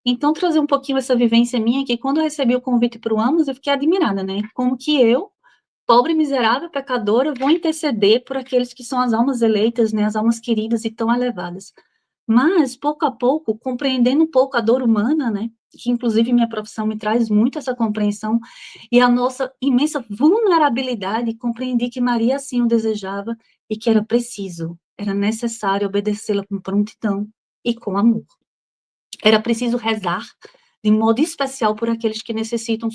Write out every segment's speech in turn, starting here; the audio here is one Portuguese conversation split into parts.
Então, trazer um pouquinho essa vivência minha, que quando eu recebi o convite para o Amos, eu fiquei admirada, né? Como que eu, pobre, miserável, pecadora, vou interceder por aqueles que são as almas eleitas, né? As almas queridas e tão elevadas. Mas, pouco a pouco, compreendendo um pouco a dor humana, né? Que inclusive minha profissão me traz muito essa compreensão, e a nossa imensa vulnerabilidade, compreendi que Maria assim o desejava e que era preciso, era necessário obedecê-la com prontidão e com amor. Era preciso rezar de modo especial por aqueles que necessitam,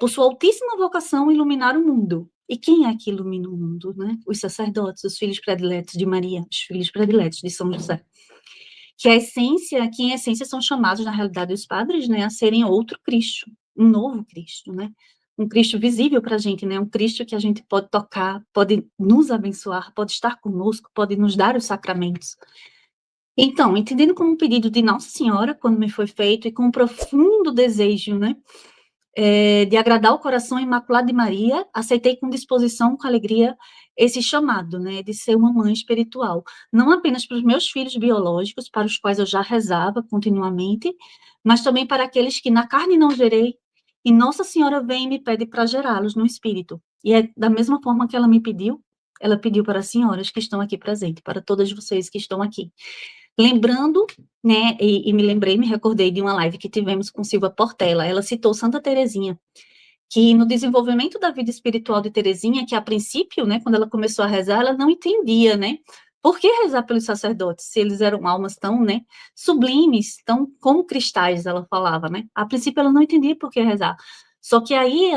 por sua altíssima vocação, iluminar o mundo. E quem é que ilumina o mundo, né? Os sacerdotes, os filhos prediletos de Maria, os filhos prediletos de São José. Que em essência são chamados, na realidade, os padres, né, a serem outro Cristo, um novo Cristo, né? Um Cristo visível para a gente, né? Um Cristo que a gente pode tocar, pode nos abençoar, pode estar conosco, pode nos dar os sacramentos. Então, entendendo como um pedido de Nossa Senhora, quando me foi feito, e com um profundo desejo, né, de agradar o coração imaculado de Maria, aceitei com disposição, com alegria, esse chamado, né, de ser uma mãe espiritual. Não apenas para os meus filhos biológicos, para os quais eu já rezava continuamente, mas também para aqueles que na carne não gerei, e Nossa Senhora vem e me pede para gerá-los no espírito. E é da mesma forma que ela me pediu, ela pediu para as senhoras que estão aqui presentes, para todas vocês que estão aqui. Lembrando, né, me recordei de uma live que tivemos com Silvia Portela, ela citou Santa Teresinha, que no desenvolvimento da vida espiritual de Teresinha, que a princípio, né, quando ela começou a rezar, ela não entendia, né, por que rezar pelos sacerdotes, se eles eram almas tão, né, sublimes, tão como cristais, ela falava, né, a princípio ela não entendia por que rezar, só que aí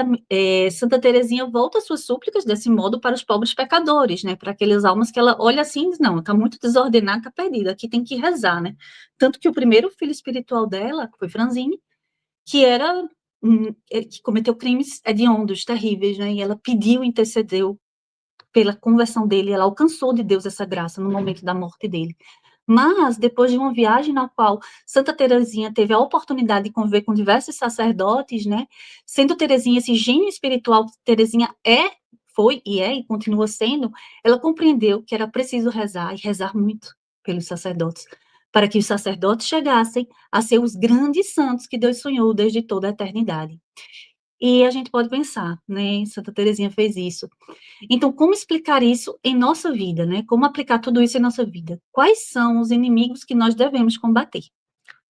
Santa Teresinha volta as suas súplicas desse modo para os pobres pecadores, né, para aquelas almas que ela olha assim e diz, não, está muito desordenada, está perdida, aqui tem que rezar, né, tanto que o primeiro filho espiritual dela foi Franzine, que era que cometeu crimes hediondos, terríveis, né? E ela pediu, intercedeu pela conversão dele, ela alcançou de Deus essa graça no momento da morte dele. Mas, depois de uma viagem na qual Santa Teresinha teve a oportunidade de conviver com diversos sacerdotes, né? Sendo Teresinha esse gênio espiritual, Teresinha foi e continua sendo, ela compreendeu que era preciso rezar, e rezar muito pelos sacerdotes, para que os sacerdotes chegassem a ser os grandes santos que Deus sonhou desde toda a eternidade. E a gente pode pensar, né? Santa Teresinha fez isso. Então, como explicar isso em nossa vida, né? Como aplicar tudo isso em nossa vida? Quais são os inimigos que nós devemos combater?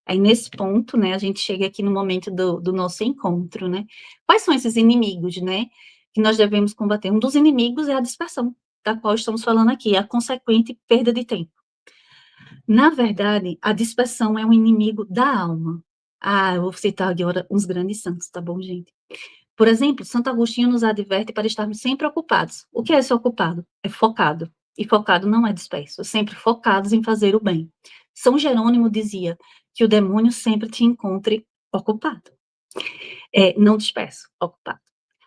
Aí, nesse ponto, né, a gente chega aqui no momento do nosso encontro, né? Quais são esses inimigos, né, que nós devemos combater? Um dos inimigos é a dispersão, da qual estamos falando aqui, a consequente perda de tempo. Na verdade, a dispersão é um inimigo da alma. Ah, eu vou citar agora uns grandes santos, tá bom, gente? Por exemplo, Santo Agostinho nos adverte para estarmos sempre ocupados. O que é ser ocupado? É focado. E focado não é disperso, sempre focados em fazer o bem. São Jerônimo dizia que o demônio sempre te encontre ocupado. Não disperso, ocupado.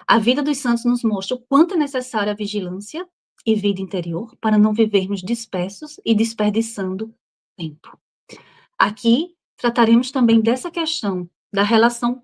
A vida dos santos nos mostra o quanto é necessária a vigilância e vida interior para não vivermos dispersos e desperdiçando tempo. Aqui trataremos também dessa questão da relação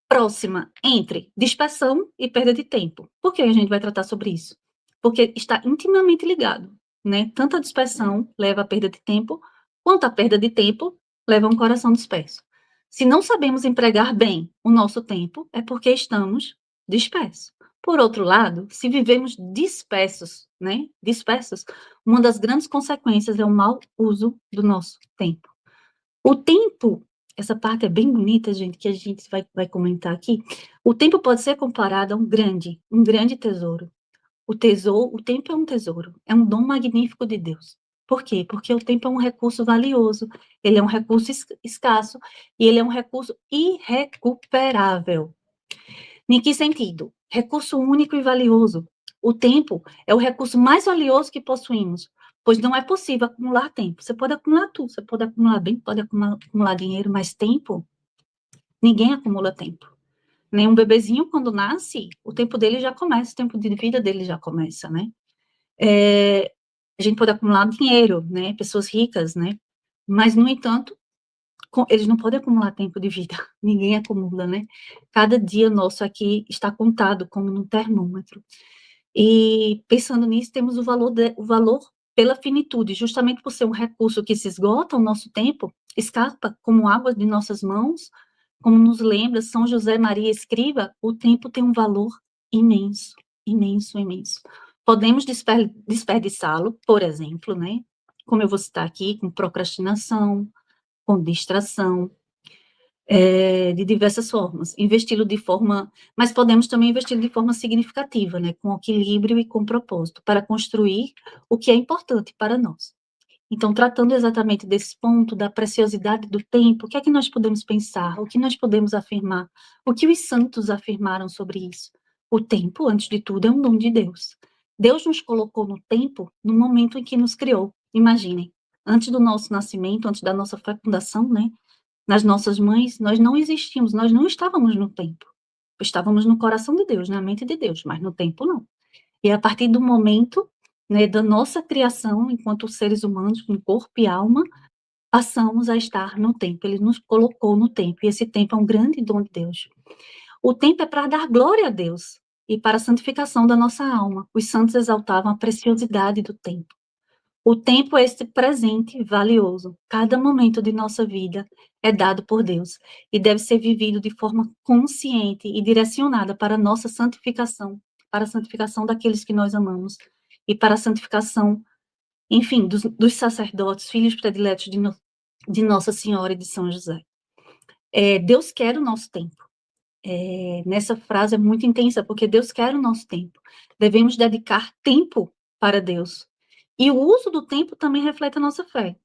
próxima entre dispersão e perda de tempo. Por que a gente vai tratar sobre isso? Porque está intimamente ligado, né? Tanto a dispersão leva à perda de tempo, quanto a perda de tempo leva a um coração disperso. Se não sabemos empregar bem o nosso tempo, é porque estamos dispersos. Por outro lado, se vivemos dispersos, né? Dispersos, uma das grandes consequências é o mau uso do nosso tempo. O tempo, essa parte é bem bonita, gente, que a gente vai comentar aqui. O tempo pode ser comparado a um grande tesouro. O tempo é um dom magnífico de Deus. Por quê? Porque o tempo é um recurso valioso, ele é um recurso escasso e ele é um recurso irrecuperável. Em que sentido? Recurso único e valioso. O tempo é o recurso mais valioso que possuímos, pois não é possível acumular tempo. Você pode acumular tudo, você pode acumular bem, pode acumular dinheiro, mas tempo, ninguém acumula tempo. Nem um bebezinho, quando nasce, o tempo dele já começa, o tempo de vida dele já começa, né? A gente pode acumular dinheiro, né? Pessoas ricas, né? Mas, no entanto, eles não podem acumular tempo de vida, ninguém acumula, né? Cada dia nosso aqui está contado como num termômetro. E pensando nisso, temos o valor pela finitude, justamente por ser um recurso que se esgota o nosso tempo, escapa como água de nossas mãos, como nos lembra São José Maria Escrivá, o tempo tem um valor imenso, imenso, imenso. Podemos desperdiçá-lo, por exemplo, né, como eu vou citar aqui, com procrastinação, com distração, de diversas formas, investi-lo de forma, mas podemos também investi-lo de forma significativa, né, com equilíbrio e com propósito, para construir o que é importante para nós. Então, tratando exatamente desse ponto, da preciosidade do tempo, o que é que nós podemos pensar? O que nós podemos afirmar? O que os santos afirmaram sobre isso? O tempo, antes de tudo, é um dom de Deus. Deus nos colocou no tempo no momento em que nos criou. Imaginem, antes do nosso nascimento, antes da nossa fecundação, né? Nas nossas mães, nós não existíamos, nós não estávamos no tempo. Estávamos no coração de Deus, na mente de Deus, mas no tempo não. E a partir do momento, né, da nossa criação, enquanto seres humanos, com corpo e alma, passamos a estar no tempo. Ele nos colocou no tempo, e esse tempo é um grande dom de Deus. O tempo é para dar glória a Deus e para a santificação da nossa alma. Os santos exaltavam a preciosidade do tempo. O tempo é esse presente valioso. Cada momento de nossa vida é dado por Deus e deve ser vivido de forma consciente e direcionada para a nossa santificação, para a santificação daqueles que nós amamos e para a santificação, enfim, dos sacerdotes, filhos prediletos de Nossa Senhora e de São José. Deus quer o nosso tempo. Nessa frase é muito intensa, porque Deus quer o nosso tempo. Devemos dedicar tempo para Deus. E o uso do tempo também reflete a nossa fé.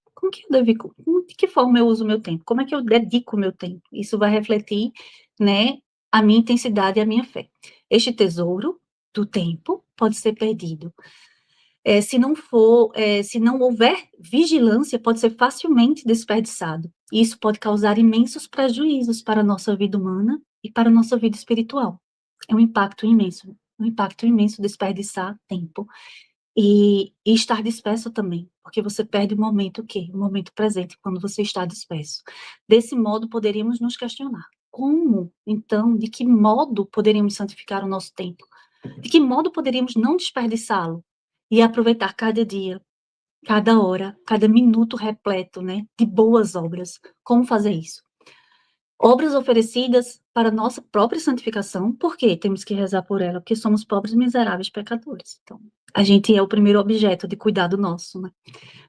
De que forma eu uso o meu tempo? Como é que eu dedico o meu tempo? Isso vai refletir, né, a minha intensidade e a minha fé. Este tesouro do tempo pode ser perdido. Se não houver vigilância, pode ser facilmente desperdiçado. E isso pode causar imensos prejuízos para a nossa vida humana e para a nossa vida espiritual. É um impacto imenso desperdiçar tempo e estar disperso também, porque você perde o momento o quê? O momento presente, quando você está disperso. Desse modo, poderíamos nos questionar. Como, então, de que modo poderíamos santificar o nosso tempo? De que modo poderíamos não desperdiçá-lo e aproveitar cada dia, cada hora, cada minuto repleto, né, de boas obras? Como fazer isso? Obras oferecidas para nossa própria santificação, porque temos que rezar por ela, porque somos pobres, miseráveis pecadores. Então, a gente é o primeiro objeto de cuidado nosso, né?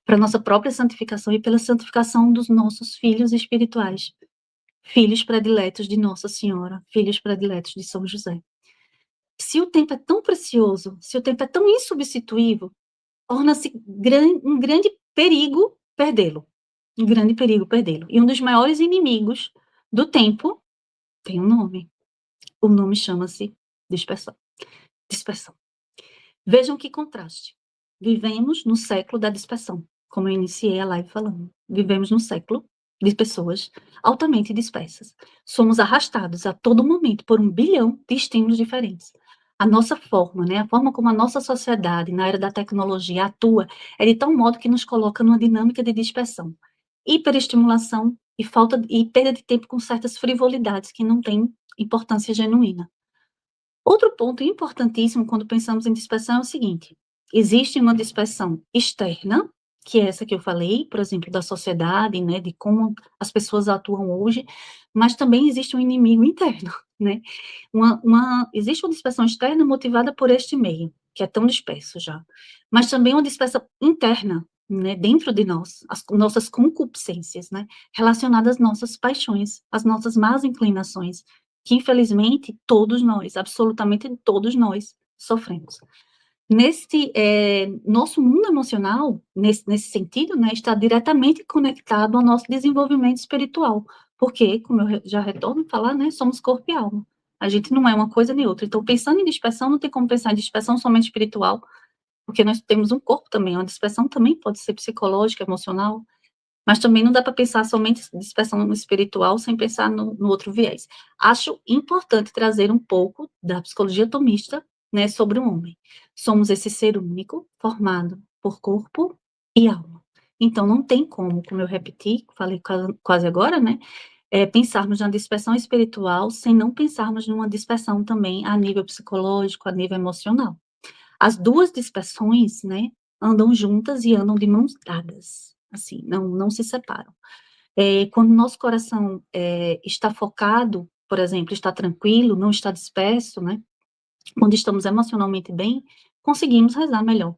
Para nossa própria santificação e pela santificação dos nossos filhos espirituais, filhos prediletos de Nossa Senhora, filhos prediletos de São José. Se o tempo é tão precioso, se o tempo é tão insubstituível, torna-se um grande perigo perdê-lo. Um grande perigo perdê-lo. E um dos maiores inimigos do tempo tem um nome. O nome chama-se dispersão. Dispersão. Vejam que contraste. Vivemos no século da dispersão, como eu iniciei a live falando. Vivemos no século de pessoas altamente dispersas. Somos arrastados a todo momento por 1 bilhão de estímulos diferentes. A nossa forma, né, a forma como a nossa sociedade, na era da tecnologia, atua, é de tal modo que nos coloca numa dinâmica de dispersão, hiperestimulação e perda de tempo com certas frivolidades que não têm importância genuína. Outro ponto importantíssimo quando pensamos em dispersão é o seguinte: existe uma dispersão externa, que é essa que eu falei, por exemplo, da sociedade, né, de como as pessoas atuam hoje, mas também existe um inimigo interno, né? Existe uma dispersão externa motivada por este meio, que é tão disperso já, mas também uma dispersão interna, né, dentro de nós, as nossas concupiscências, né, relacionadas às nossas paixões, às nossas más inclinações, que infelizmente todos nós, absolutamente todos nós, sofremos. Nosso mundo emocional, nesse sentido, né, está diretamente conectado ao nosso desenvolvimento espiritual, porque, como eu já retorno a falar, né, somos corpo e alma. A gente não é uma coisa nem outra. Então, pensando em dispersão, não tem como pensar em dispersão somente espiritual, porque nós temos um corpo também. Uma dispersão também pode ser psicológica, emocional, mas também não dá para pensar somente dispersão no espiritual sem pensar no outro viés. Acho importante trazer um pouco da psicologia tomista, né, sobre o homem. Somos esse ser único, formado por corpo e alma. Então, não tem como eu repeti, falei quase agora, né, pensarmos na dispersão espiritual sem não pensarmos numa dispersão também a nível psicológico, a nível emocional. As duas dispersões, né, andam juntas e andam de mãos dadas, assim, não se separam. Quando o nosso coração está focado, por exemplo, está tranquilo, não está disperso, né? Quando estamos emocionalmente bem, conseguimos rezar melhor.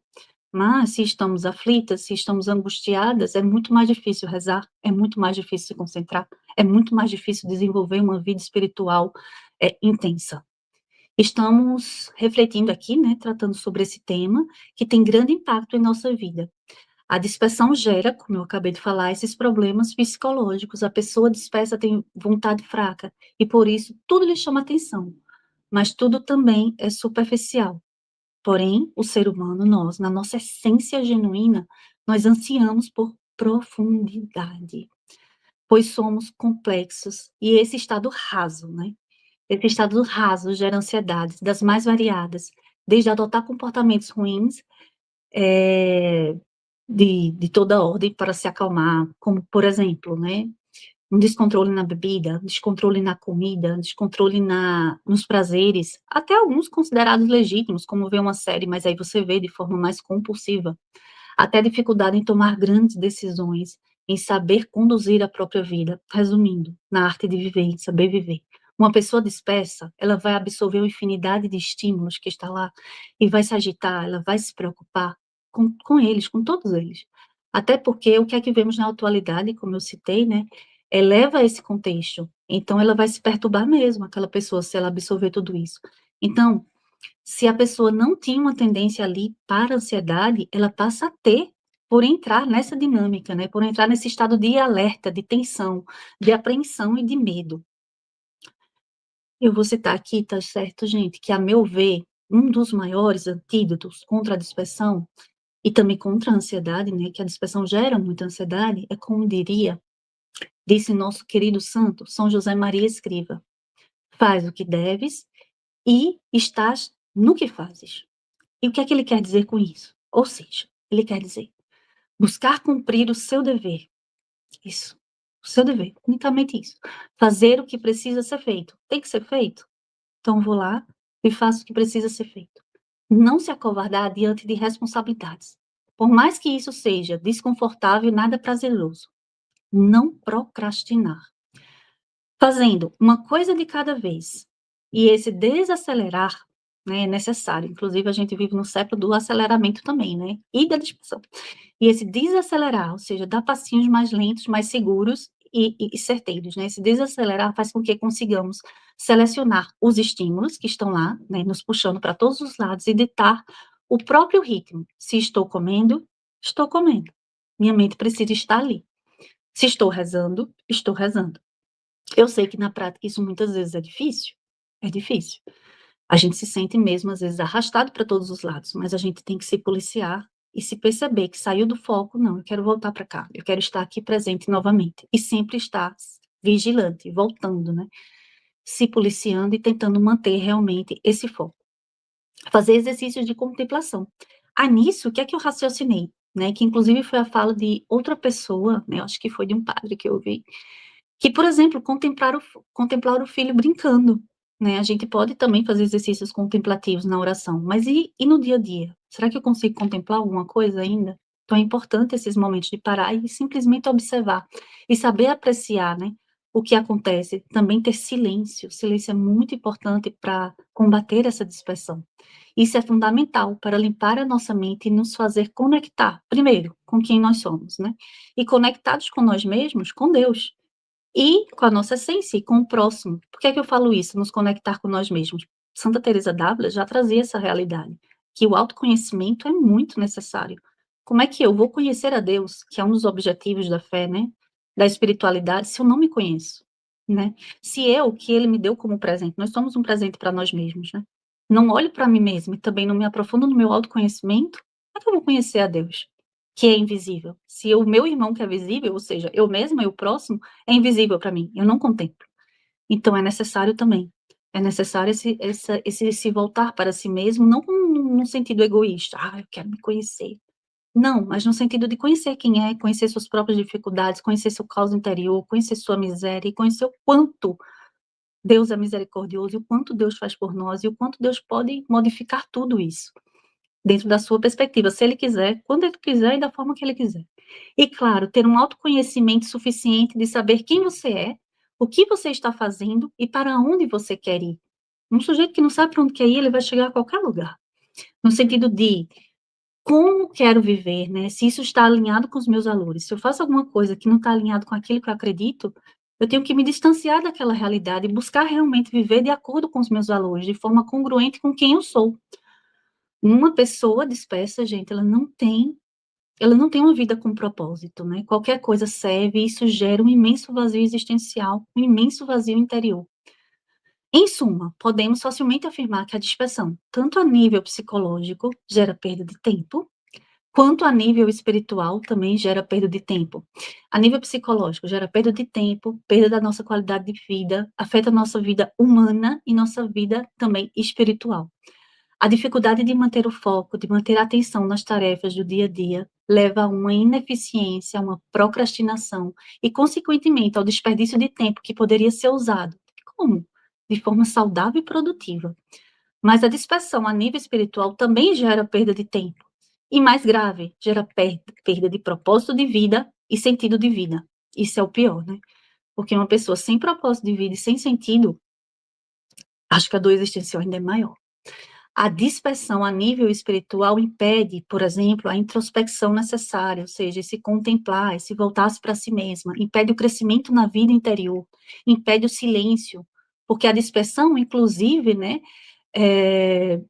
Mas se estamos aflitas, se estamos angustiadas, é muito mais difícil rezar, é muito mais difícil se concentrar, é muito mais difícil desenvolver uma vida espiritual intensa. Estamos refletindo aqui, né, tratando sobre esse tema, que tem grande impacto em nossa vida. A dispersão gera, como eu acabei de falar, esses problemas psicológicos. A pessoa dispersa tem vontade fraca, e por isso tudo lhe chama atenção, mas tudo também é superficial. Porém, o ser humano, nós, na nossa essência genuína, nós ansiamos por profundidade, pois somos complexos, e esse estado raso, né? Esse estado raso gera ansiedades das mais variadas, desde adotar comportamentos ruins, de toda ordem para se acalmar, como, por exemplo, né, um descontrole na bebida, descontrole na comida, descontrole nos prazeres, até alguns considerados legítimos, como ver uma série, mas aí você vê de forma mais compulsiva, até dificuldade em tomar grandes decisões, em saber conduzir a própria vida. Resumindo, na arte de viver, em saber viver. Uma pessoa dispersa, ela vai absorver uma infinidade de estímulos que está lá e vai se agitar, ela vai se preocupar com eles, com todos eles. Até porque o que é que vemos na atualidade, como eu citei, né, eleva esse contexto. Então, ela vai se perturbar mesmo, aquela pessoa, se ela absorver tudo isso. Então, se a pessoa não tinha uma tendência ali para a ansiedade, ela passa a ter, por entrar nessa dinâmica, né, por entrar nesse estado de alerta, de tensão, de apreensão e de medo. Eu vou citar aqui, tá certo, gente, que a meu ver, um dos maiores antídotos contra a dispersão e também contra a ansiedade, né, que a dispersão gera muita ansiedade, é como diria, disse nosso querido santo, São José Maria Escriva, faz o que deves e estás no que fazes. E o que é que ele quer dizer com isso? Ou seja, ele quer dizer buscar cumprir o seu dever. Isso. O seu dever. Unicamente isso. Fazer o que precisa ser feito. Tem que ser feito? Então vou lá e faço o que precisa ser feito. Não se acovardar diante de responsabilidades. Por mais que isso seja desconfortável e nada prazeroso. Não procrastinar. Fazendo uma coisa de cada vez. E esse desacelerar, né, é necessário. Inclusive, a gente vive no século do aceleramento também, né? E da dispersão. E esse desacelerar, ou seja, dar passinhos mais lentos, mais seguros e certeiros, né? Esse desacelerar faz com que consigamos selecionar os estímulos que estão lá, né, nos puxando para todos os lados e ditar o próprio ritmo. Se estou comendo, estou comendo. Minha mente precisa estar ali. Se estou rezando, estou rezando. Eu sei que na prática isso muitas vezes é difícil. É difícil. A gente se sente mesmo, às vezes, arrastado para todos os lados, mas a gente tem que se policiar e se perceber que saiu do foco, não, eu quero voltar para cá, eu quero estar aqui presente novamente. E sempre estar vigilante, voltando, né? Se policiando e tentando manter realmente esse foco. Fazer exercícios de contemplação. Nisso, o que é que eu raciocinei? Né, que inclusive foi a fala de outra pessoa, né, eu acho que foi de um padre que eu ouvi, que, por exemplo, contemplar o filho brincando, né, a gente pode também fazer exercícios contemplativos na oração, mas e no dia a dia? Será que eu consigo contemplar alguma coisa ainda? Então é importante esses momentos de parar e simplesmente observar, e saber apreciar, né, o que acontece, também ter silêncio, silêncio é muito importante para combater essa dispersão. Isso é fundamental para limpar a nossa mente e nos fazer conectar, primeiro, com quem nós somos, né, e conectados com nós mesmos, com Deus. E com a nossa essência e com o próximo. Por que é que eu falo isso? Nos conectar com nós mesmos. Santa Teresa d'Ávila já trazia essa realidade, que o autoconhecimento é muito necessário. Como é que eu vou conhecer a Deus, que é um dos objetivos da fé, né, da espiritualidade, se eu não me conheço, né? Se eu, que ele me deu como presente, nós somos um presente para nós mesmos, né? Não olho para mim mesma e também não me aprofundo no meu autoconhecimento, como é que eu vou conhecer a Deus, que é invisível? Se o meu irmão que é visível, ou seja, eu mesma e o próximo, é invisível para mim, eu não contemplo. Então é necessário também, é necessário esse se voltar para si mesmo, não num sentido egoísta, eu quero me conhecer. Não, mas no sentido de conhecer quem é, conhecer suas próprias dificuldades, conhecer seu caos interior, conhecer sua miséria e conhecer o quanto Deus é misericordioso e o quanto Deus faz por nós e o quanto Deus pode modificar tudo isso dentro da sua perspectiva, se ele quiser, quando ele quiser e da forma que ele quiser. E, claro, ter um autoconhecimento suficiente de saber quem você é, o que você está fazendo e para onde você quer ir. Um sujeito que não sabe para onde quer ir, ele vai chegar a qualquer lugar. No sentido de como quero viver, né? Se isso está alinhado com os meus valores. Se eu faço alguma coisa que não está alinhado com aquilo que eu acredito, eu tenho que me distanciar daquela realidade e buscar realmente viver de acordo com os meus valores, de forma congruente com quem eu sou. Uma pessoa dispersa, gente, ela não tem uma vida com propósito, né? Qualquer coisa serve e isso gera um imenso vazio existencial, um imenso vazio interior. Em suma, podemos facilmente afirmar que a dispersão, tanto a nível psicológico, gera perda de tempo, quanto a nível espiritual também gera perda de tempo. A nível psicológico, gera perda de tempo, perda da nossa qualidade de vida, afeta a nossa vida humana e nossa vida também espiritual. A dificuldade de manter o foco, de manter a atenção nas tarefas do dia a dia, leva a uma ineficiência, a uma procrastinação e, consequentemente, ao desperdício de tempo que poderia ser usado. Como? De forma saudável e produtiva. Mas a dispersão a nível espiritual também gera perda de tempo. E mais grave, gera perda de propósito de vida e sentido de vida. Isso é o pior, né? Porque uma pessoa sem propósito de vida e sem sentido, acho que a dor existencial ainda é maior. A dispersão a nível espiritual impede, por exemplo, a introspecção necessária, ou seja, se contemplar, se voltar-se para si mesma, impede o crescimento na vida interior, impede o silêncio, porque a dispersão, inclusive, né, é,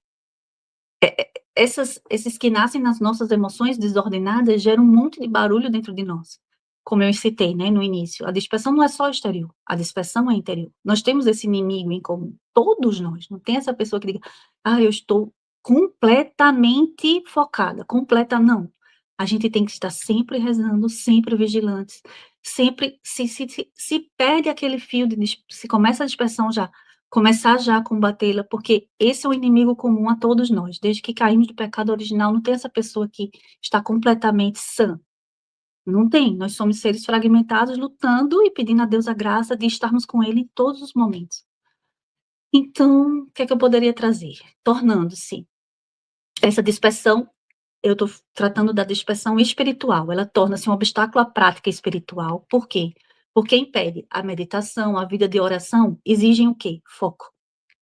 esses que nascem nas nossas emoções desordenadas geram um monte de barulho dentro de nós. Como eu citei, né, no início, a dispersão não é só exterior, a dispersão é interior. Nós temos esse inimigo em comum, todos nós. Não tem essa pessoa que diga, eu estou completamente focada, não. A gente tem que estar sempre rezando, sempre vigilantes, sempre, se perde aquele fio, se começa a dispersão já, começar já a combatê-la, porque esse é o inimigo comum a todos nós. Desde que caímos do pecado original, não tem essa pessoa que está completamente sã. Não tem. Nós somos seres fragmentados, lutando e pedindo a Deus a graça de estarmos com Ele em todos os momentos. Então, o que é que eu poderia trazer? Tornando-se essa dispersão, eu estou tratando da dispersão espiritual, ela torna-se um obstáculo à prática espiritual. Por quê? Porque impede a meditação, a vida de oração, exigem o quê? Foco.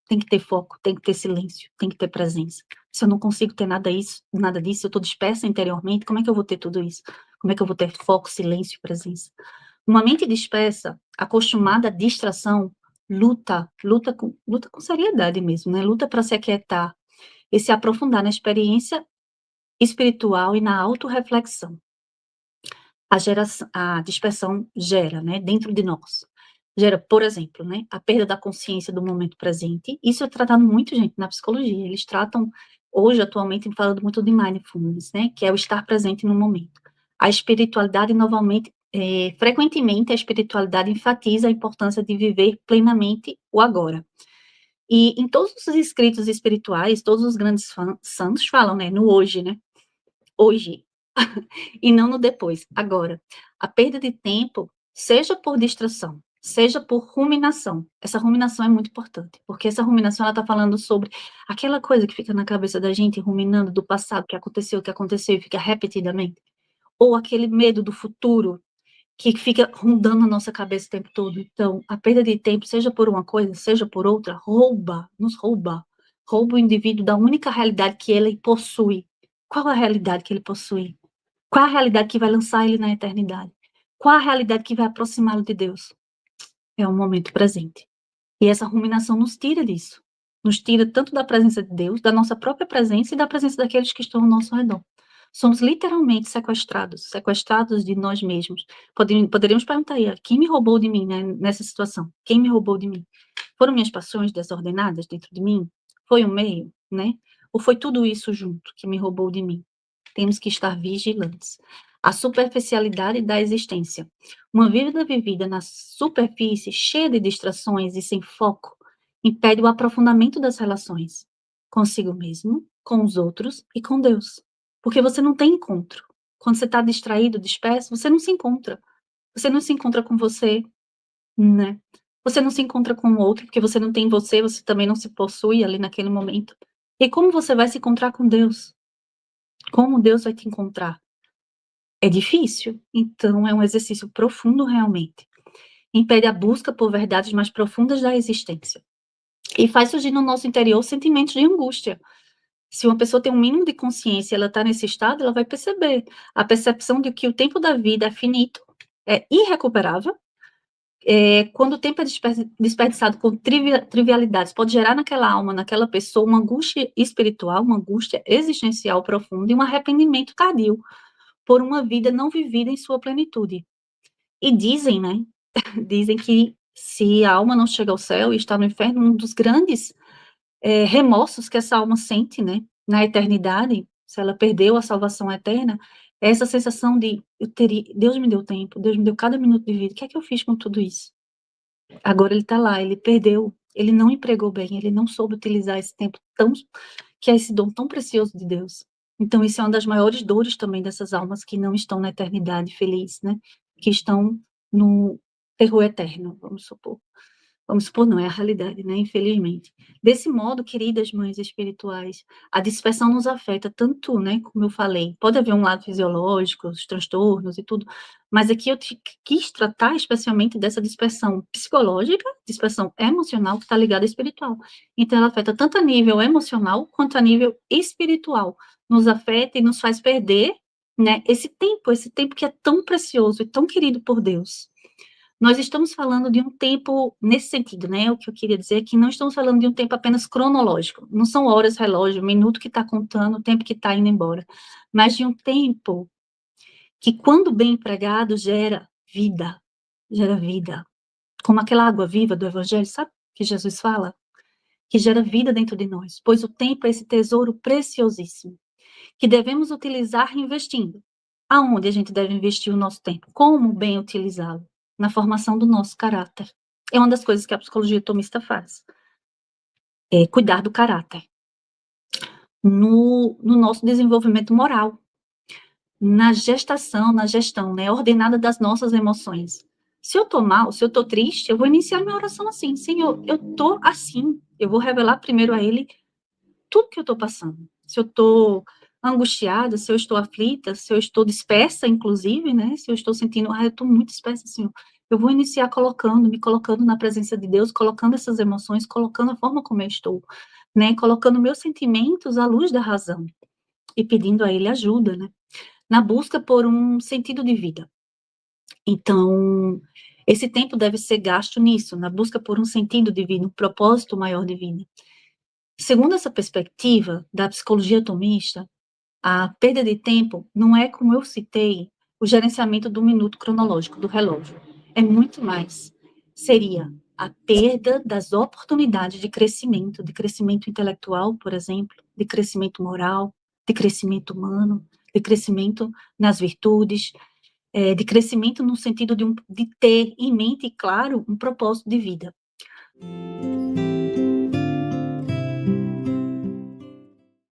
Tem que ter foco, tem que ter silêncio, tem que ter presença. Se eu não consigo ter nada disso, eu estou dispersa interiormente, como é que eu vou ter tudo isso? Como é que eu vou ter foco, silêncio, presença? Uma mente dispersa, acostumada à distração, luta com seriedade mesmo, né? Luta para se aquietar e se aprofundar na experiência espiritual e na autorreflexão. A dispersão gera, né, dentro de nós. Gera, por exemplo, né, a perda da consciência do momento presente. Isso é tratado muito, gente, na psicologia. Eles tratam, hoje, atualmente, falando muito de mindfulness, né, que é o estar presente no momento. A espiritualidade, novamente, frequentemente, a espiritualidade enfatiza a importância de viver plenamente o agora. E em todos os escritos espirituais, todos os grandes santos falam, né, no hoje, né, hoje, e não no depois, agora. A perda de tempo, seja por distração, seja por ruminação. Essa ruminação é muito importante, porque essa ruminação ela está falando sobre aquela coisa que fica na cabeça da gente, ruminando do passado, que aconteceu e fica repetidamente. Ou aquele medo do futuro, que fica rondando a nossa cabeça o tempo todo. Então, a perda de tempo, seja por uma coisa, seja por outra, nos rouba. Rouba o indivíduo da única realidade que ele possui. Qual a realidade que ele possui? Qual a realidade que vai lançar ele na eternidade? Qual a realidade que vai aproximá-lo de Deus? É o momento presente. E essa ruminação nos tira disso. Nos tira tanto da presença de Deus, da nossa própria presença e da presença daqueles que estão ao nosso redor. Somos literalmente sequestrados de nós mesmos. Poderíamos perguntar aí, quem me roubou de mim, né, nessa situação? Quem me roubou de mim? Foram minhas paixões desordenadas dentro de mim? Foi o meio, né? Ou foi tudo isso junto que me roubou de mim? Temos que estar vigilantes. A superficialidade da existência. Uma vida vivida na superfície, cheia de distrações e sem foco, impede o aprofundamento das relações consigo mesmo, com os outros e com Deus. Porque você não tem encontro. Quando você está distraído, disperso, você não se encontra. Você não se encontra com você, né? Você não se encontra com o outro, porque você não tem você, você também não se possui ali naquele momento. E como você vai se encontrar com Deus? Como Deus vai te encontrar? É difícil, então é um exercício profundo realmente. Impede a busca por verdades mais profundas da existência. E faz surgir no nosso interior sentimentos de angústia. Se uma pessoa tem um mínimo de consciência e ela está nesse estado, ela vai perceber a percepção de que o tempo da vida é finito, é irrecuperável. Quando o tempo é desperdiçado com trivialidades, pode gerar naquela alma, naquela pessoa, uma angústia espiritual, uma angústia existencial profunda e um arrependimento tardio por uma vida não vivida em sua plenitude. E dizem, né, dizem que se a alma não chega ao céu e está no inferno, um dos grandes remorsos que essa alma sente, né, na eternidade, se ela perdeu a salvação eterna, é essa sensação de Deus me deu tempo, Deus me deu cada minuto de vida, o que é que eu fiz com tudo isso? Agora ele está lá, ele perdeu, ele não empregou bem, ele não soube utilizar esse tempo que é esse dom tão precioso de Deus. Então isso é uma das maiores dores também dessas almas que não estão na eternidade feliz, né, que estão no terror eterno, vamos supor. Vamos supor, não, é a realidade, né, infelizmente. Desse modo, queridas mães espirituais, a dispersão nos afeta tanto, né, como eu falei, pode haver um lado fisiológico, os transtornos e tudo, mas aqui eu quis tratar especialmente dessa dispersão psicológica, dispersão emocional, que está ligada à espiritual. Então, ela afeta tanto a nível emocional, quanto a nível espiritual. Nos afeta e nos faz perder, né, esse tempo que é tão precioso e tão querido por Deus. Nós estamos falando de um tempo, nesse sentido, né, o que eu queria dizer é que não estamos falando de um tempo apenas cronológico, não são horas, relógio, minuto que está contando, o tempo que está indo embora, mas de um tempo que, quando bem empregado, gera vida, como aquela água viva do Evangelho, sabe, que Jesus fala? Que gera vida dentro de nós, pois o tempo é esse tesouro preciosíssimo, que devemos utilizar investindo. Aonde a gente deve investir o nosso tempo? Como bem utilizá-lo? Na formação do nosso caráter. É uma das coisas que a psicologia tomista faz. É cuidar do caráter. No nosso desenvolvimento moral. Na gestação, na gestão, né, ordenada das nossas emoções. Se eu estou mal, se eu estou triste, eu vou iniciar minha oração assim. Senhor, eu estou assim. Eu vou revelar primeiro a Ele tudo que eu estou passando. Se eu estou angustiada, se eu estou aflita, se eu estou dispersa, inclusive, né? Se eu estou sentindo, eu estou muito dispersa, Senhor. Eu vou iniciar me colocando na presença de Deus, colocando essas emoções, colocando a forma como eu estou, né? Colocando meus sentimentos à luz da razão e pedindo a Ele ajuda, né? Na busca por um sentido de vida. Então, esse tempo deve ser gasto nisso, na busca por um sentido de vida, um propósito maior de vida. Segundo essa perspectiva da psicologia atomista, a perda de tempo não é, como eu citei, o gerenciamento do minuto cronológico, do relógio. É muito mais. Seria a perda das oportunidades de crescimento intelectual, por exemplo, de crescimento moral, de crescimento humano, de crescimento nas virtudes, de crescimento no sentido de ter em mente, claro, um propósito de vida.